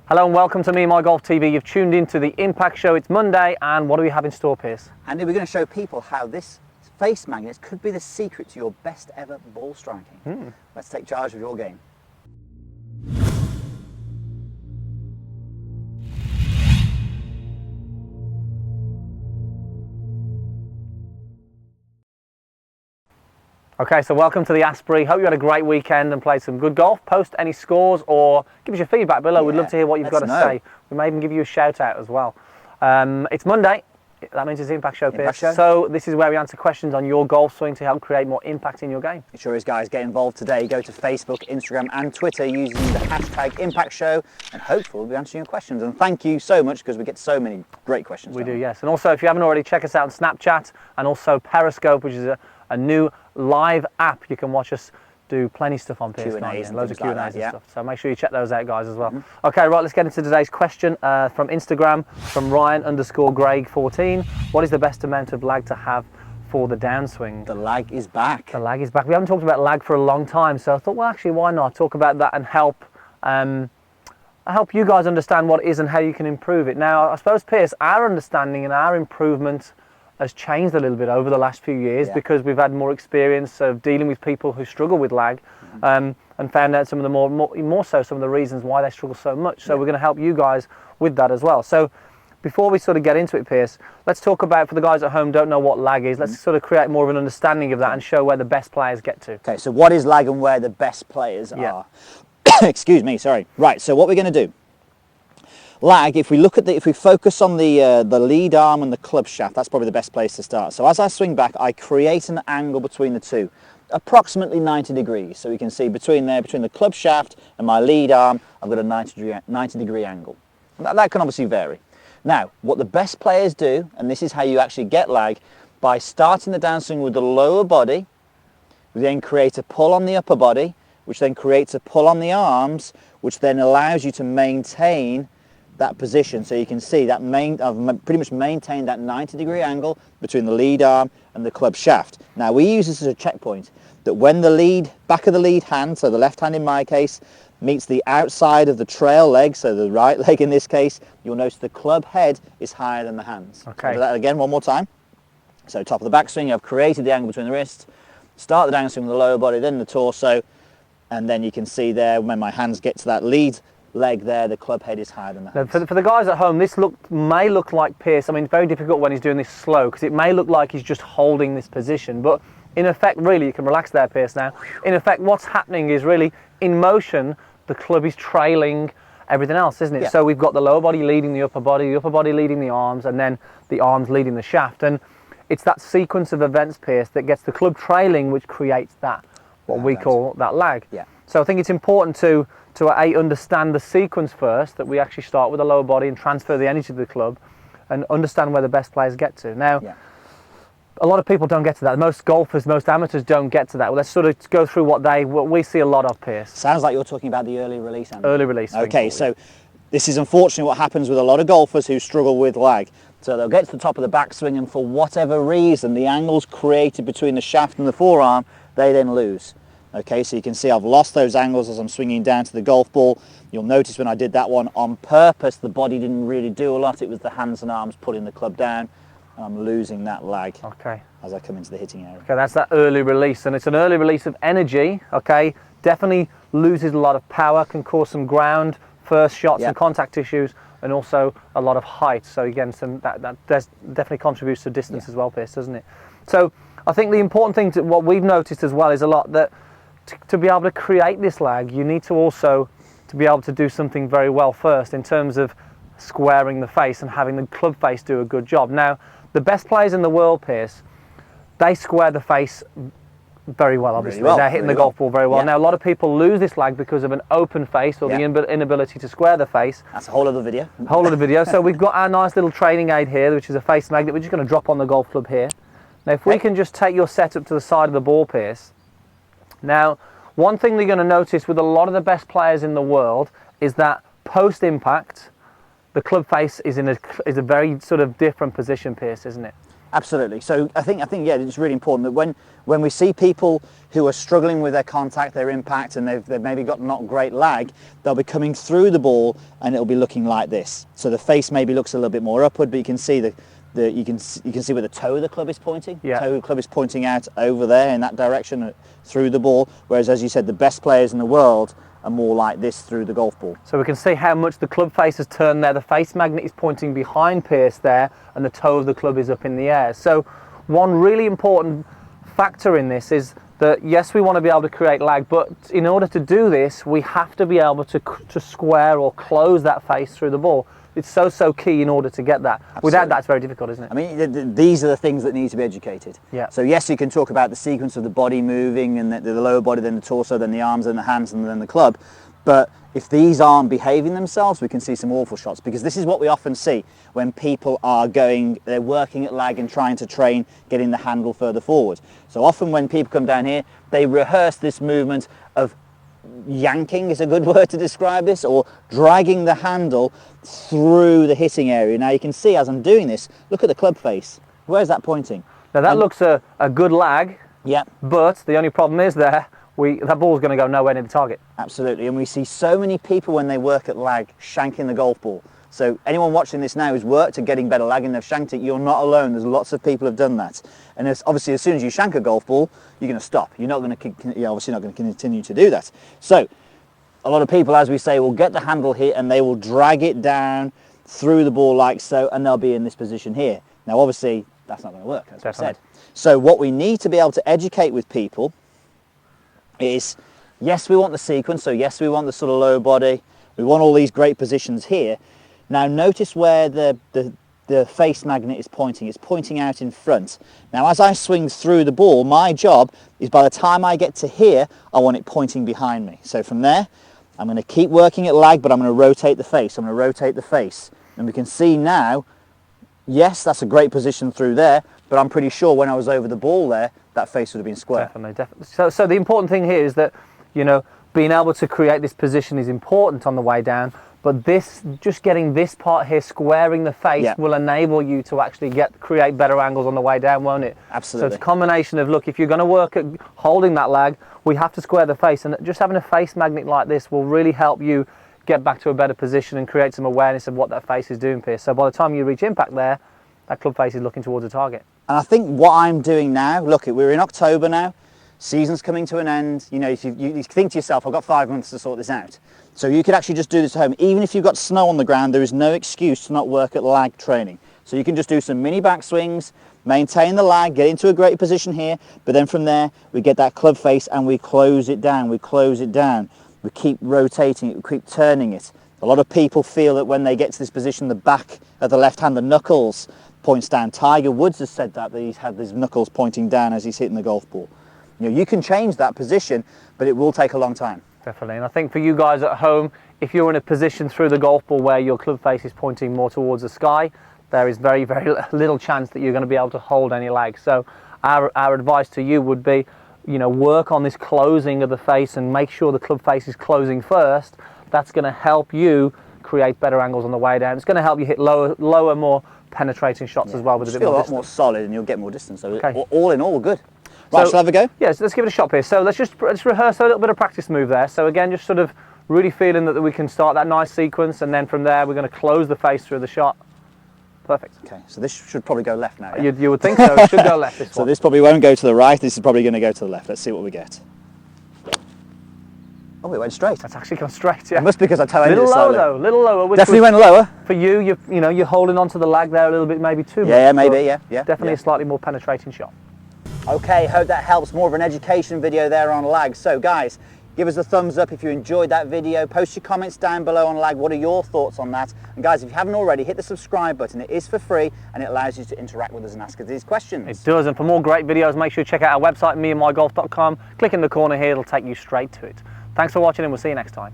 Hello and welcome to Me and My Golf TV. You've tuned into the Impact Show. It's Monday, and what do we have in store, Piers? And we're going to show people how this face magnet could be the secret to your best ever ball striking. Let's take charge of your game. Okay, so welcome to the Asprey. Hope you had a great weekend and played some good golf. Post any scores or give us your feedback below. We'd love to hear what you've got to say. We may even give you a shout out as well. It's Monday. That means it's Impact Show, Piers. So this is where we answer questions on your golf swing to help create more impact in your game. It sure is, guys. Get involved today. Go to Facebook, Instagram and Twitter using the hashtag Impact Show, and hopefully we'll be answering your questions. And thank you so much, because we get so many great questions. We do, yes. And also, if you haven't already, check us out on Snapchat and also Periscope, which is a new live app. You can watch us do plenty of stuff on Piers. Q&As and loads of Q&As like and stuff. So make sure you check those out, guys, as well. Okay, right, let's get into today's question from Instagram, from Ryan_Greg14. What is the best amount of lag to have for the downswing? The lag is back. The lag is back. We haven't talked about lag for a long time, so I thought, well, actually, why not talk about that and help you guys understand what it is and how you can improve it. Now, I suppose, Piers, our understanding and our improvement has changed a little bit over the last few years because we've had more experience of dealing with people who struggle with lag and found out some of the more so some of the reasons why they struggle so much. So we're going to help you guys with that as well. So before we sort of get into it, Piers, let's talk about, for the guys at home who don't know what lag is, let's sort of create more of an understanding of that and show where the best players get to. Okay, so what is lag and where the best players are? Excuse me, sorry. Right, so what we're going to do. Lag, if we focus on the lead arm and the club shaft, that's probably the best place to start. So as I swing back, I create an angle between the two, approximately 90 degrees. So you can see between the club shaft and my lead arm, I've got a 90 degree angle. That can obviously vary. Now, what the best players do, and this is how you actually get lag, by starting the downswing with the lower body, we then create a pull on the upper body, which then creates a pull on the arms, which then allows you to maintain that position. So you can see that I've pretty much maintained that 90 degree angle between the lead arm and the club shaft. Now we use this as a checkpoint, that when the back of the lead hand, so the left hand in my case, meets the outside of the trail leg, so the right leg in this case, you'll notice the club head is higher than the hands. Okay. I'll do that again one more time. So top of the backswing, I've created the angle between the wrists, start the downswing with the lower body, then the torso, and then you can see there when my hands get to that lead leg there, the club head is higher than that. Now, for the guys at home, this may look like Piers. I mean, it's very difficult when he's doing this slow, because it may look like he's just holding this position, but in effect, really, you can relax there, Piers, now. In effect, what's happening is really, in motion, the club is trailing everything else, isn't it? Yeah. So we've got the lower body leading the upper body leading the arms, and then the arms leading the shaft. And it's that sequence of events, Piers, that gets the club trailing, which creates that, what we call that lag. Yeah. So I think it's important to understand the sequence first, that we actually start with the lower body and transfer the energy to the club and understand where the best players get to. Now, a lot of people don't get to that. Most golfers, most amateurs don't get to that. Well, let's sort of go through what we see a lot of, Piers. Sounds like you're talking about the early release angle. Early release. Okay, so this is unfortunately what happens with a lot of golfers who struggle with lag. So they'll get to the top of the backswing, and for whatever reason, the angles created between the shaft and the forearm, they then lose. Okay, so you can see I've lost those angles as I'm swinging down to the golf ball. You'll notice when I did that one on purpose, the body didn't really do a lot. It was the hands and arms pulling the club down, and I'm losing that lag as I come into the hitting area. Okay, that's that early release, and it's an early release of energy, okay? Definitely loses a lot of power, can cause some ground, first shots and contact issues, and also a lot of height. So again, that definitely contributes to distance as well, Piers, doesn't it? So I think the important thing, what we've noticed as well, is a lot that to be able to create this lag, you need to also be able to do something very well first in terms of squaring the face and having the club face do a good job. Now, the best players in the world, Piers, they square the face very well, obviously. They're hitting the golf ball very well. Now, a lot of people lose this lag because of an open face or the inability to square the face. That's a whole other video. So we've got our nice little training aid here, which is a face magnet. We're just going to drop on the golf club here. Now, if we can just take your setup to the side of the ball, Piers. Now, one thing you're going to notice with a lot of the best players in the world is that post-impact, the club face is in a very sort of different position, Piers, isn't it? Absolutely. So I think yeah, it's really important that when we see people who are struggling with their contact, their impact, and they've maybe got not great lag, they'll be coming through the ball and it'll be looking like this. So the face maybe looks a little bit more upward, but you can see you can see where the toe of the club is pointing. Yeah. The toe of the club is pointing out over there in that direction through the ball. Whereas, as you said, the best players in the world are more like this through the golf ball. So we can see how much the club face has turned there. The face magnet is pointing behind Piers there, and the toe of the club is up in the air. So one really important factor in this is that, yes, we want to be able to create lag, but in order to do this, we have to be able to square or close that face through the ball. It's so key in order to get that. Absolutely. Without that, it's very difficult, isn't it? I mean, these are the things that need to be educated. Yeah. So yes, you can talk about the sequence of the body moving and the lower body, then the torso, then the arms, then the hands, and then the club. But if these aren't behaving themselves, we can see some awful shots, because this is what we often see when people are they're working at lag and trying to train getting the handle further forward. So often when people come down here, they rehearse this movement of yanking is a good word to describe this, or dragging the handle through the hitting area. Now you can see as I'm doing this, look at the club face. Where's that pointing? Now that looks a good lag, Yeah, but the only problem is that ball's going to go nowhere near the target. absolutely. And we see so many people when they work at lag shanking the golf ball. So anyone watching this now who's worked at getting better lag and they've shanked it, you're not alone. There's lots of people who've done that. And obviously as soon as you shank a golf ball, you're going to stop. You're obviously not going to continue to do that. So a lot of people, as we say, will get the handle hit and they will drag it down through the ball like so, and they'll be in this position here. Now obviously that's not going to work, as we said. So what we need to be able to educate with people is, yes, we want the sequence, so yes, we want the sort of low body, we want all these great positions here. Now notice where the face magnet is pointing. It's pointing out in front. Now as I swing through the ball, my job is by the time I get to here, I want it pointing behind me. So from there, I'm going to keep working at lag, but I'm going to rotate the face. I'm going to rotate the face. And we can see now, yes, that's a great position through there, but I'm pretty sure when I was over the ball there, that face would have been square. Definitely. So the important thing here is that, being able to create this position is important on the way down, but just getting this part here, squaring the face, will enable you to actually create better angles on the way down, won't it? Absolutely. So it's a combination of, look, if you're going to work at holding that lag, we have to square the face, and just having a face magnet like this will really help you get back to a better position and create some awareness of what that face is doing, Piers. So by the time you reach impact there, that club face is looking towards the target. And I think what I'm doing now, look, we're in October now, season's coming to an end. If you think to yourself, I've got 5 months to sort this out. So you could actually just do this at home. Even if you've got snow on the ground, there is no excuse to not work at lag training. So you can just do some mini backswings, maintain the lag, get into a great position here, but then from there, we get that club face and we close it down, we keep rotating it, we keep turning it. A lot of people feel that when they get to this position, the back of the left hand, the knuckles, points down. Tiger Woods has said that he's had his knuckles pointing down as he's hitting the golf ball. You can change that position, but it will take a long time. Definitely, and I think for you guys at home, if you're in a position through the golf ball where your club face is pointing more towards the sky, there is very, very little chance that you're going to be able to hold any lag. So our advice to you would be, work on this closing of the face and make sure the club face is closing first. That's going to help you create better angles on the way down. It's going to help you hit lower, more penetrating shots as well with a bit more distance. Feel a lot more solid and you'll get more distance. So okay. All in all, we're good. Right, shall I have a go? Yes, let's give it a shot here. So let's rehearse a little bit of practice move there. So again, just sort of really feeling that we can start that nice sequence, and then from there we're going to close the face through the shot. Perfect. Okay, so this should probably go left now. Yeah? You would think so. It should go left. This so one. this probably won't go to the right. This is probably going to go to the left. Let's see what we get. Oh, it went straight. That's actually gone straight. Yeah. It must be because I tell you. Little lower though. Little lower. Definitely went lower. For you, you're holding onto the lag there a little bit, maybe too much. Yeah, maybe. Yeah. Definitely a slightly more penetrating shot. Okay, hope that helps. More of an education video there on lag. So guys, give us a thumbs up if you enjoyed that video. Post your comments down below on lag. What are your thoughts on that? And guys, if you haven't already, hit the subscribe button. It is for free and it allows you to interact with us and ask us these questions. It does, and for more great videos, make sure you check out our website, meandmygolf.com. Click in the corner here, it'll take you straight to it. Thanks for watching and we'll see you next time.